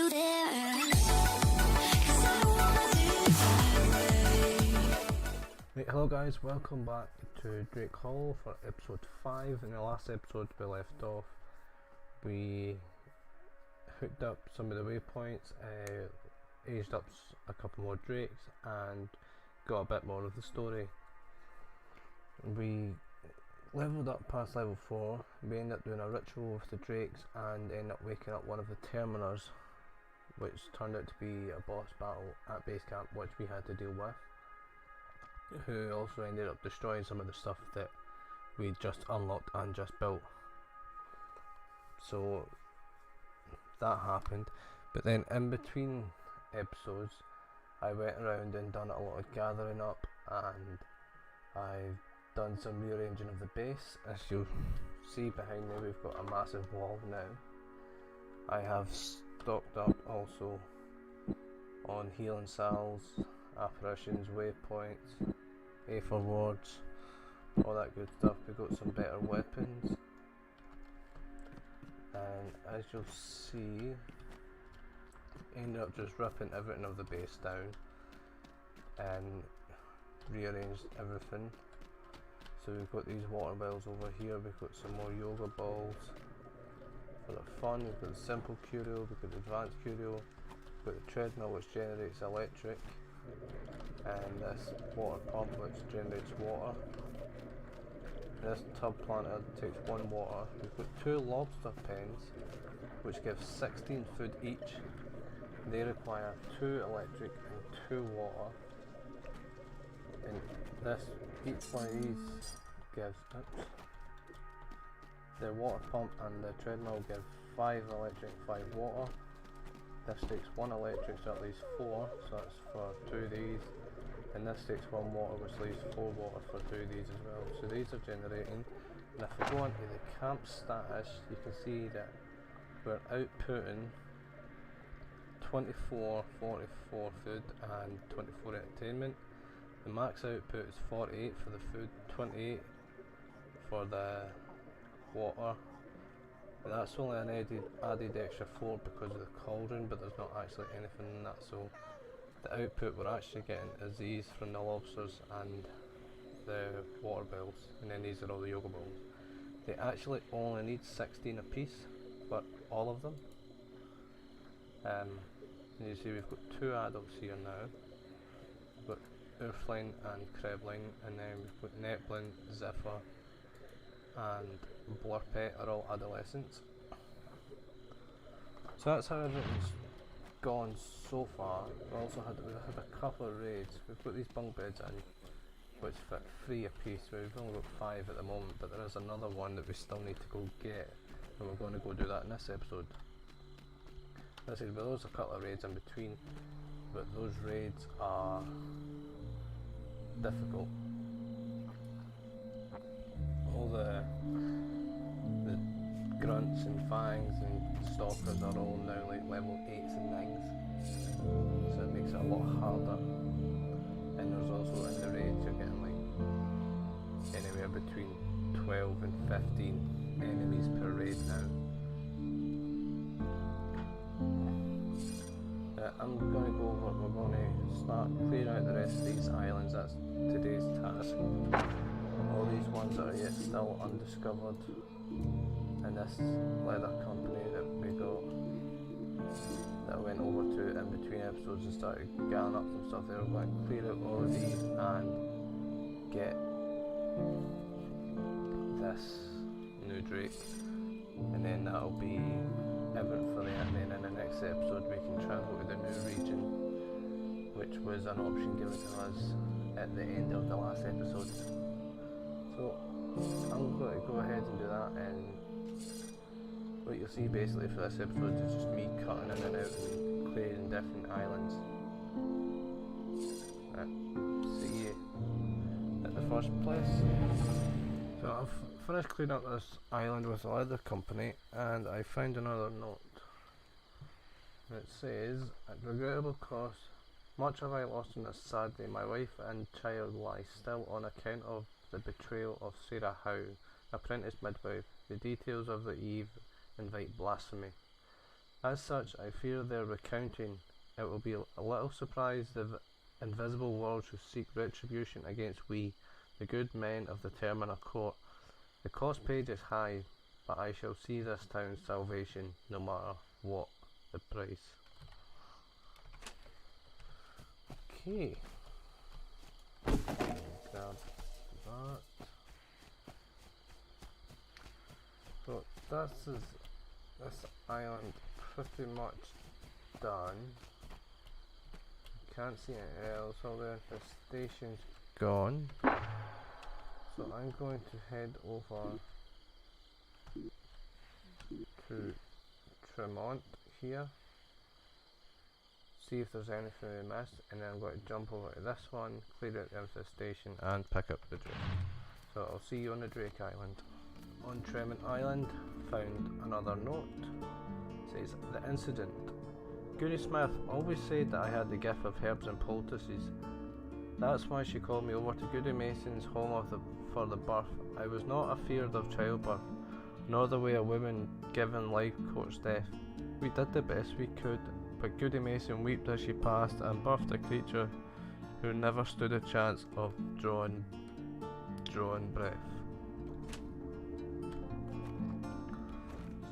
you there. 'Cause I don't wanna live that way. Right, hello guys, welcome back to Drake Hall for episode 5. In the last episode we left off, we hooked up some of the waypoints, aged up a couple more drakes and got a bit more of the story. We leveled up past level 4, we ended up doing a ritual with the drakes and ended up waking up one of the terminers, which turned out to be a boss battle at base camp which we had to deal with, who also ended up destroying some of the stuff that we just unlocked and just built. So that happened, but then in between episodes I went around and done a lot of gathering up, and I've done some rearranging of the base. As you'll see behind me, we've got a massive wall now. I have stocked up also on healing cells, apparitions, waypoints, Aether wards, all that good stuff. We've got some better weapons, and as you'll see, ended up just ripping everything of the base down and rearranged everything. So we've got these water bells over here, we've got some more yoga balls for the fun, we've got the simple curio, we've got the advanced curio, we've got the treadmill which generates electric, and this water pump which generates water. This tub planter takes 1 water. We've got 2 lobster pens which give 16 food each. They require 2 electric and 2 water. And this, each one of these gives, the water pump and the treadmill give 5 electric and 5 water. This takes 1 electric, so that leaves 4, so that's for 2 of these. And this takes 1 water, which leaves 4 water for 2 of these as well. So these are generating, and if we go into the camp status, you can see that we're outputting 24, 44 food and 24 entertainment. The max output is 48 for the food, 28 for the water. But that's only an added extra 4 because of the cauldron, but there's not actually anything in that. So the output we're actually getting is these from the lobsters and the water bells, and then these are all the yoga balls. They actually only need 16 a piece for all of them. And you see we've got 2 adults here now. We've got Earthling and Krebling, and then we've got Neplin, Zephyr and Blurpet are all adolescents. So that's how everything's gone so far. We've had a couple of raids. We've got these bunk beds in which fit 3 a piece. We've only got 5 at the moment, but there is another one that we still need to go get, and we're going to go do that in this episode. As I said, well, there's a couple of raids in between, but those raids are difficult. All the grunts and fangs and stalkers are all now like level 8s and 9s, so it makes it a lot harder. And there's also in the raids you're getting like anywhere between 12 and 15 enemies per raid now. I'm going to go over, we're going to start clearing out the rest of these islands. That's today's task. All these ones that are yet still undiscovered, and this leather company that we got, that I went over to in between episodes and started gathering up some stuff there. We're going to clear out all of these and get this new drake, and then that'll be everything for that. And then in the next episode we can travel to the new region, which was an option given to us at the end of the last episode. So I'm going to go ahead and do that, and what you'll see basically for this episode is just me cutting in and out and clearing different islands. See you at the first place. So I've finished cleaning up this island with the leather company, and I found another note. It says, at regrettable cost, much have I lost in this sad day. My wife and child lie still on account of the betrayal of Sarah Howe, apprentice midwife. The details of the eve invite blasphemy. As such, I fear their recounting. It will be a little surprised if invisible world should seek retribution against we, the good men of the Terminal Court. The cost paid is high, but I shall see this town's salvation, no matter what the price. Okay. Grab that. So this island pretty much done. Can't see anything else over there. The station's gone. So I'm going to head over to Tremont here. See if there's anything we missed, and then I'm going to jump over to this one, clear out the infestation, and pick up the Drake. So I'll see you on the Drake Island. On Tremont Island, found another note. It says, the incident. Goody Smith always said that I had the gift of herbs and poultices. That's why she called me over to Goody Mason's home for the birth. I was not afeard of childbirth, nor the way a woman given life courts death. We did the best we could, but Goody Mason wept as she passed and birthed a creature who never stood a chance of drawing breath.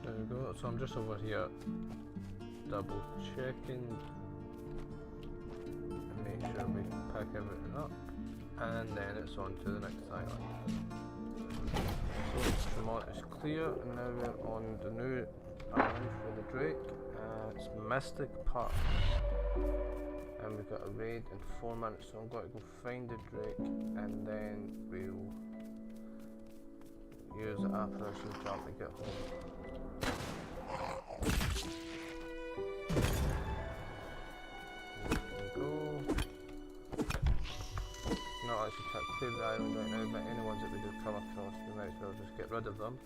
So there we go. So I'm just over here double checking and make sure we pick everything up, and then it's on to the next island. So Tremont is clear, and now we're on the new island for the Drake. It's Mystic Park, and we've got a raid in 4 minutes, so I'm going to go find the Drake, and then we'll use the apparition jump to get home. Not actually trying to clear the island right now, but any ones that we do come across, we might as well just get rid of them.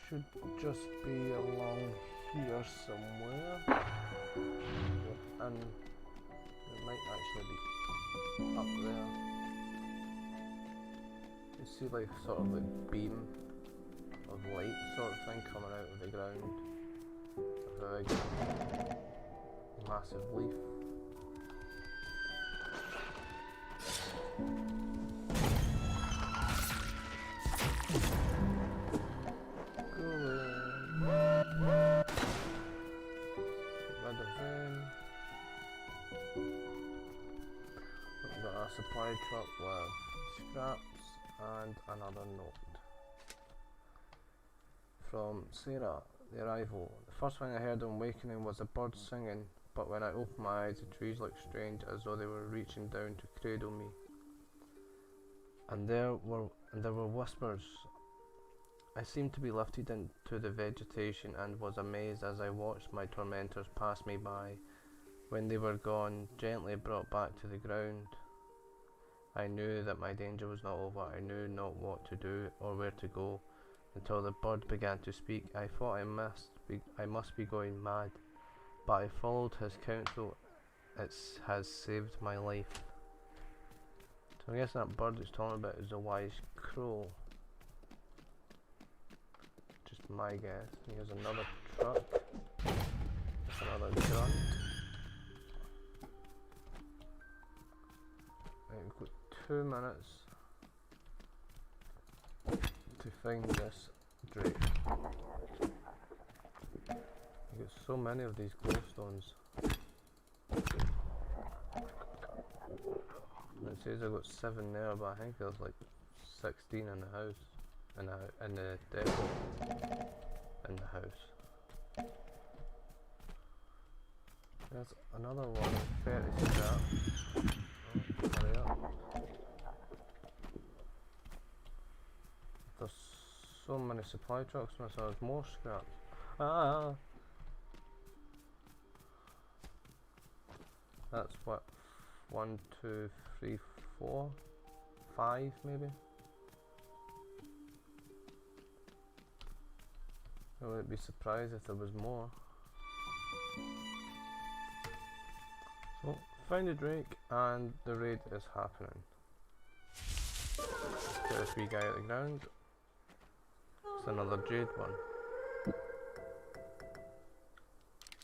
Should just be along here somewhere, and it might actually be up there. You see like sort of like beam of light sort of thing coming out of the ground. A big massive leaf. Supply truck with scraps and another note from Sarah. The arrival. The first thing I heard on wakening was a bird singing, but when I opened my eyes the trees looked strange, as though they were reaching down to cradle me. And there were whispers. I seemed to be lifted into the vegetation and was amazed as I watched my tormentors pass me by. When they were gone, gently brought back to the ground, I knew that my danger was not over. I knew not what to do or where to go until the bird began to speak. I thought I must be going mad, but I followed his counsel. It has saved my life. So I guess that bird it's talking about is a wise crow. Just my guess. Here's another truck. There's another grunt. Right, we've got 2 minutes to find this Drake. You get so many of these glowstones. It says I got 7 there, but I think there's like 16 in the house, in the depot, in the house. There's another one, 30 scrap. Oh, hurry up. There's so many supply trucks, so there's more scrap. Ah! That's what, 1, 2, 3, 4, 5 maybe? I wouldn't be surprised if there was more. So, found the Drake and the raid is happening. Get this wee guy out of the ground. It's another jade one.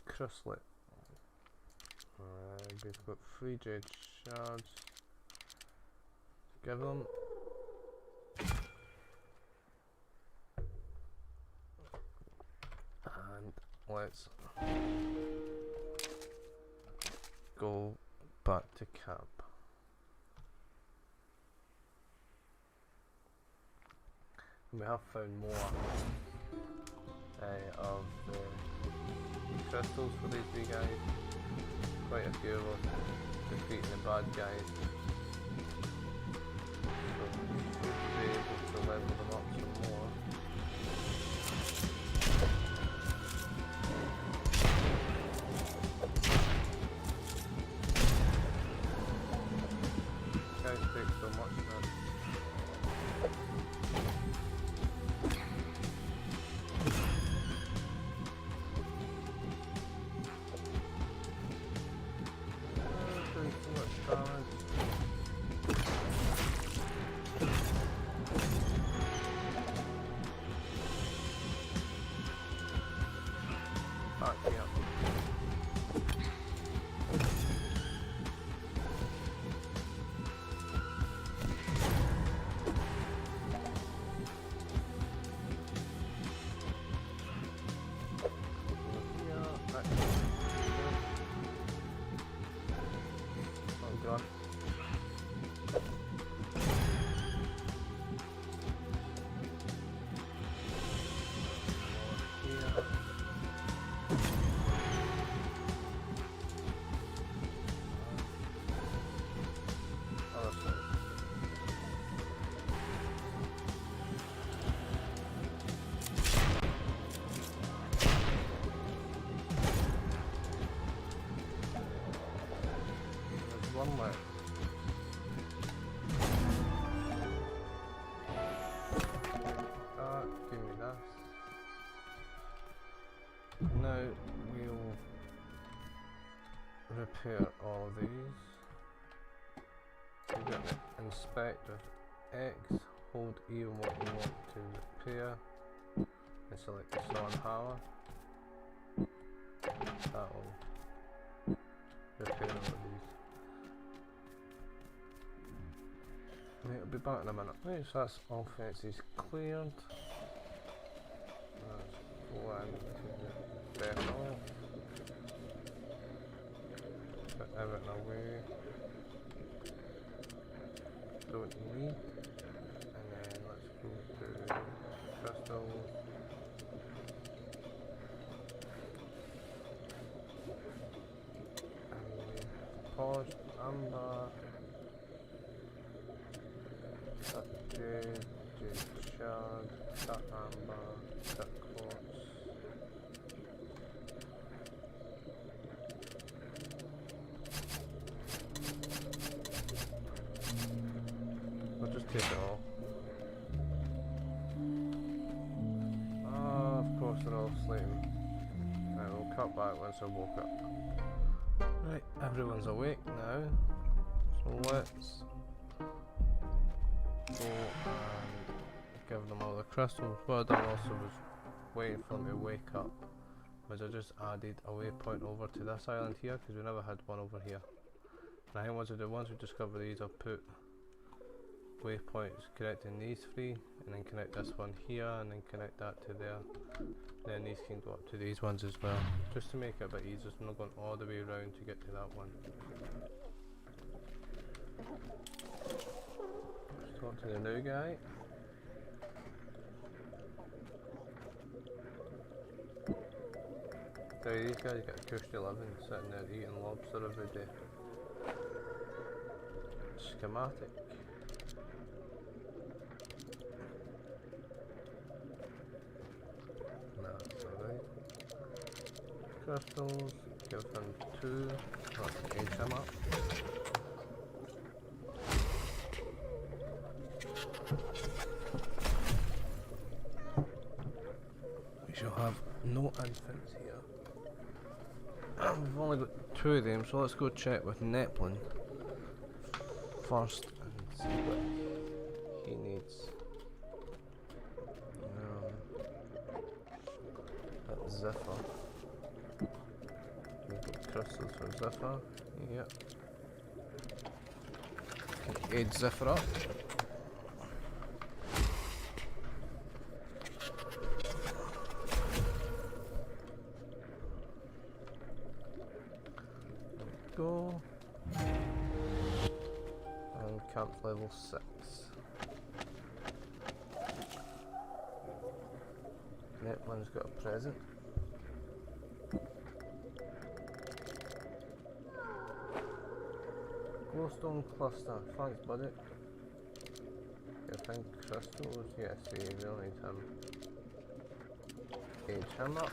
Chrysalis. We've got 3 jade shards. Give them. And let's go back to camp. We have found more of the crystals for these three guys. Quite a few of them defeating the bad guys. So we should be able to level them up some more. Guys take so much now. Doing so much damage. Back me up. Oh god. Other side. There's one left. Give me this. Now we'll repair all of these. We're going to inspect with X, hold E on what you want to repair, and select the saw and hammer. That will repair all of these. Right, I'll be back in a minute. Right, so that's all fences cleared. Let's go into the depot. Put everything away. Don't need. And then let's go to crystals. And polished amber. That jade, jade shard, that amber, that quartz. We'll just take it all. Ah, of course they're all sleeping. Right, we'll cut back once I woke up. Right, everyone's awake now. So let's go and give them all the crystals. What I done also was waiting for them to wake up, was I just added a waypoint over to this island here because we never had one over here. And I think once we discover these, I'll put waypoints connecting these three, and then connect this one here, and then connect that to there. Then these can go up to these ones as well, just to make it a bit easier. So I'm not going all the way around to get to that one. Let's talk to the new guy. So these guys get a cushy living sitting there eating lobster every day. Schematic. That's alright. Crystals, give them 2. Let's age them up. We shall have no infants here. We've only got 2 of them, so let's go check with Neplin first and see what he needs. Zephyr. We've got crystals for Zephyr. Yep. Can aid Zephyr up. Go. And camp level 6. Netman's got a present. Glowstone cluster, thanks buddy. You think crystals? Yes, we'll need him. Age him up.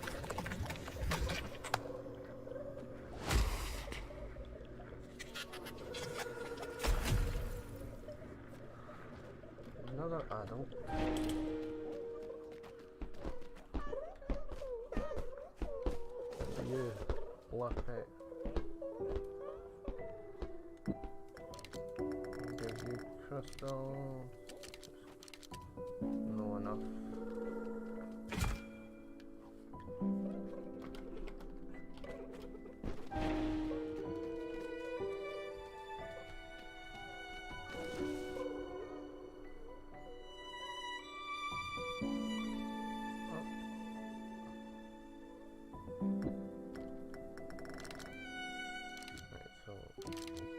Another adult. You, black pet. Give you crystals. No enough.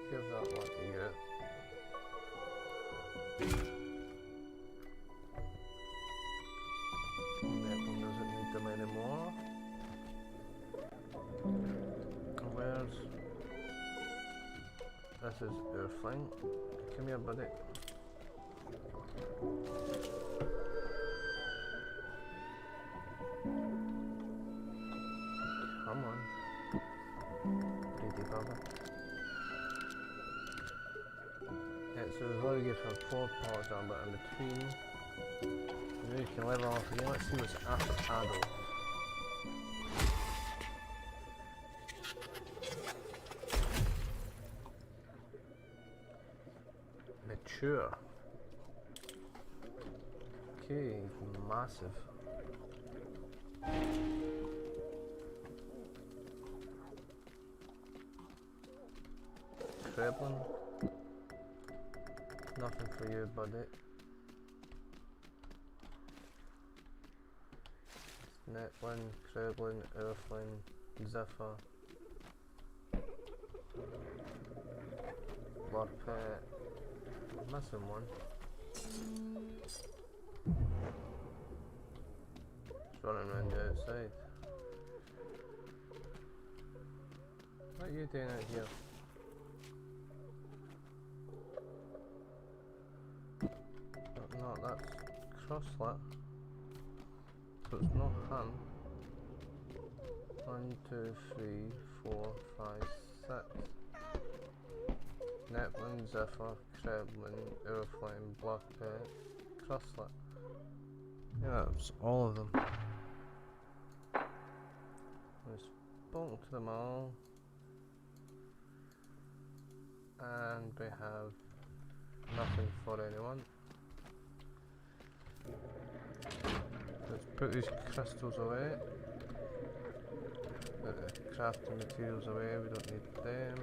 Give that one to you. That one doesn't need them anymore. Where's... This is Earthling. Come here, buddy. Come on. Pretty brother. So we've already given him 4 parts down, but in between, maybe we can level off again. Let's see what's after adult. Mature. Okay, massive. Kreblin. Nothing for you, buddy. Netlin, Kreblin, Earthling, Zephyr, Lurpet. Missing one. It's running around the outside. What are you doing out here? No, that's crosslet. So it's not him. 1, 2, 3, 4, 5, 6. Netlin, Zephyr, Kreblin, Earthling, Blackpet, crosslet. Yeah, that's all of them. We've spoken to them all. And we have nothing for anyone. Let's put these crystals away. Put the crafting materials away, we don't need them.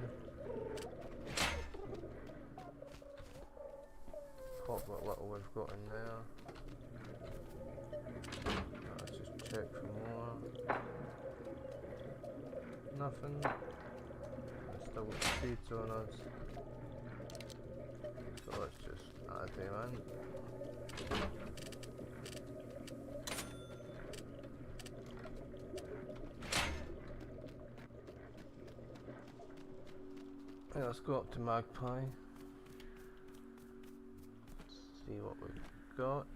Pop what little we've got in there. Let's just check for more. Nothing. There's still got seeds on us. So let's just add them in. Yeah, let's go up to Magpie. See what we've got.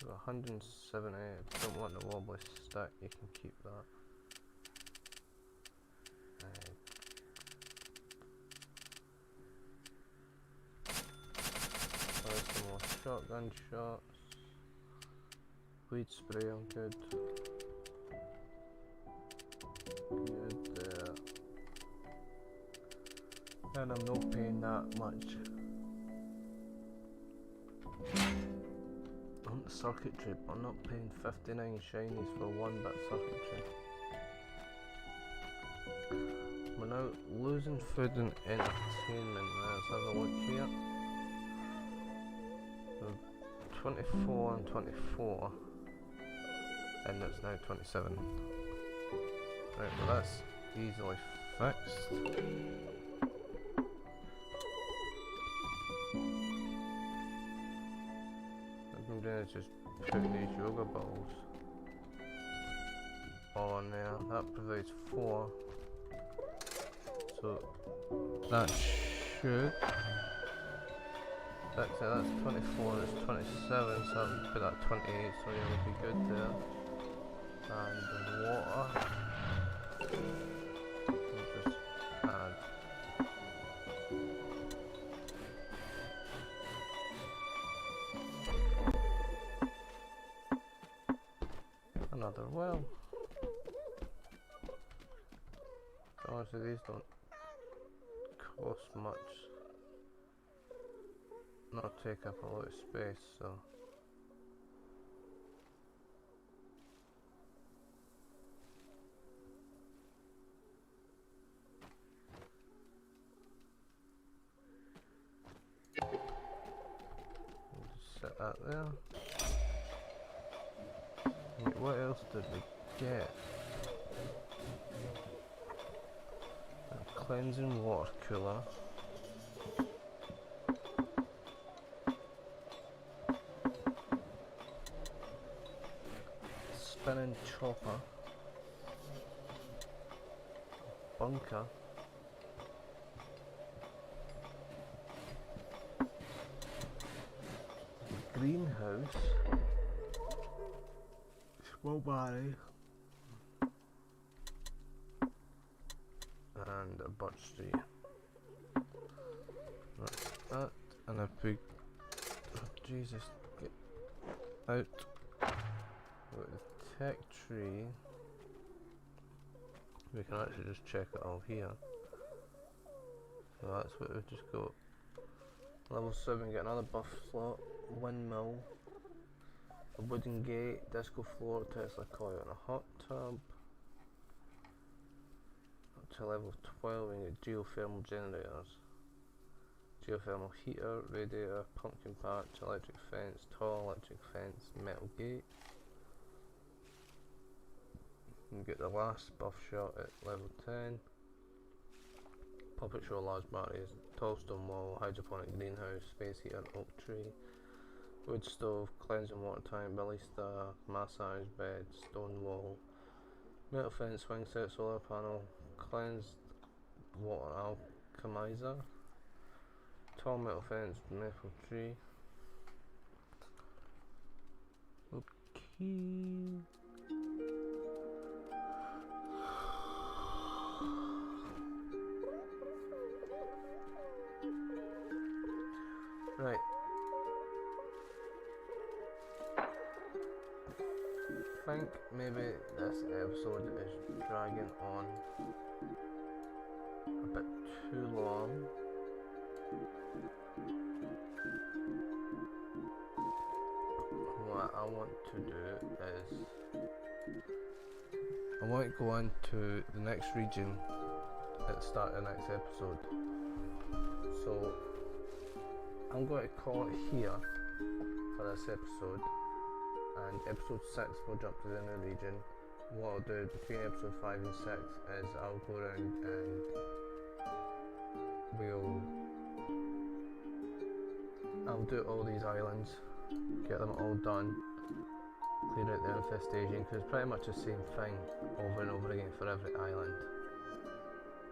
We've got 170. If you don't want the wobbly stack, you can keep that. There's some more shotgun shots. Weed spray, I'm good. Good there. And I'm not paying that much. want the circuitry, but I'm not paying 59 shinies for one bit of circuitry. We're now losing food and entertainment. Let's have a look here. We're 24 and 24, and it's now 27. Right, well that's easily fixed. What I'm doing is just putting these yoga balls on there. That provides 4. So that should. That's 24, that's 27, so I'll put that 28, so yeah, we'll be good there. And the water. We'll just add. Another well. Honestly, these don't cost much. Not take up a lot of space, so we'll just set that there. Wait, what else did we get? A cleansing water cooler. Spinning chopper, bunker, greenhouse, small barley, and a birch tree. That's that, and a big. Oh, Jesus, get out. With the tech tree, we can actually just check it all here. So that's what we've just got. Level 7, get another buff slot, windmill, a wooden gate, disco floor, Tesla coil, and a hot tub. Up to level 12, we get geothermal generators. Geothermal heater, radiator, pumpkin patch, electric fence, tall electric fence, metal gate. You get the last buff shot at level 10. Puppet show, large batteries, tall stone wall, hydroponic greenhouse, space heater, oak tree, wood stove, cleansing water tank, ballista, massage bed, stone wall, metal fence, swing set, solar panel, cleansed water alchemizer, tall metal fence, maple tree. Okay. Right. I think maybe this episode is dragging on a bit too long. What I want to do is I want to go on to the next region at the start of the next episode. So I'm going to call it here for this episode, and episode 6 we'll jump to the new region. What I'll do between episode 5 and 6 is I'll go around and I'll do all these islands, get them all done, clear out the infestation, because it's pretty much the same thing over and over again for every island.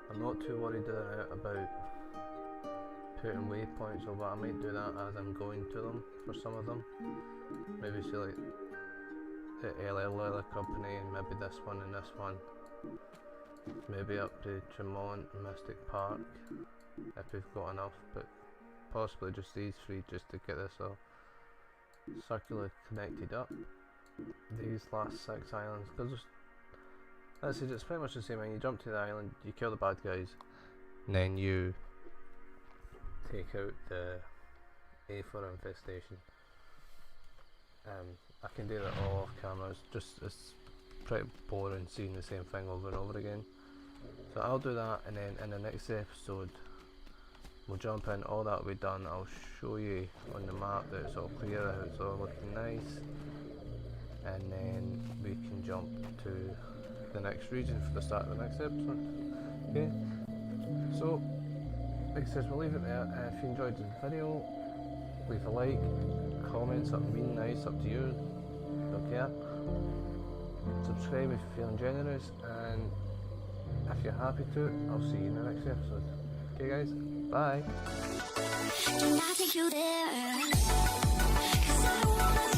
I'm not too worried about putting waypoints, but I might do that as I'm going to them for some of them. Maybe see like the LL Leather Company, and maybe this one and this one. Maybe up to Tremont and Mystic Park if we've got enough, but possibly just these 3 just to get this all circular connected up. These last 6 islands, because that's it, it's pretty much the same thing. You jump to the island, you kill the bad guys, and then you take out the A4 infestation. I can do that all off camera. It's pretty boring seeing the same thing over and over again. So I'll do that, and then in the next episode we'll jump in, all that will be done. I'll show you on the map that it's all clear, how it's all looking nice, and then we can jump to the next region for the start of the next episode. Okay, so like I said, we'll leave it there. If you enjoyed the video, leave a like, comment, something really nice, up to you, don't care. Subscribe if you're feeling generous, and if you're happy to, I'll see you in the next episode. Okay guys, bye. Can I take you there? 'Cause I don't wanna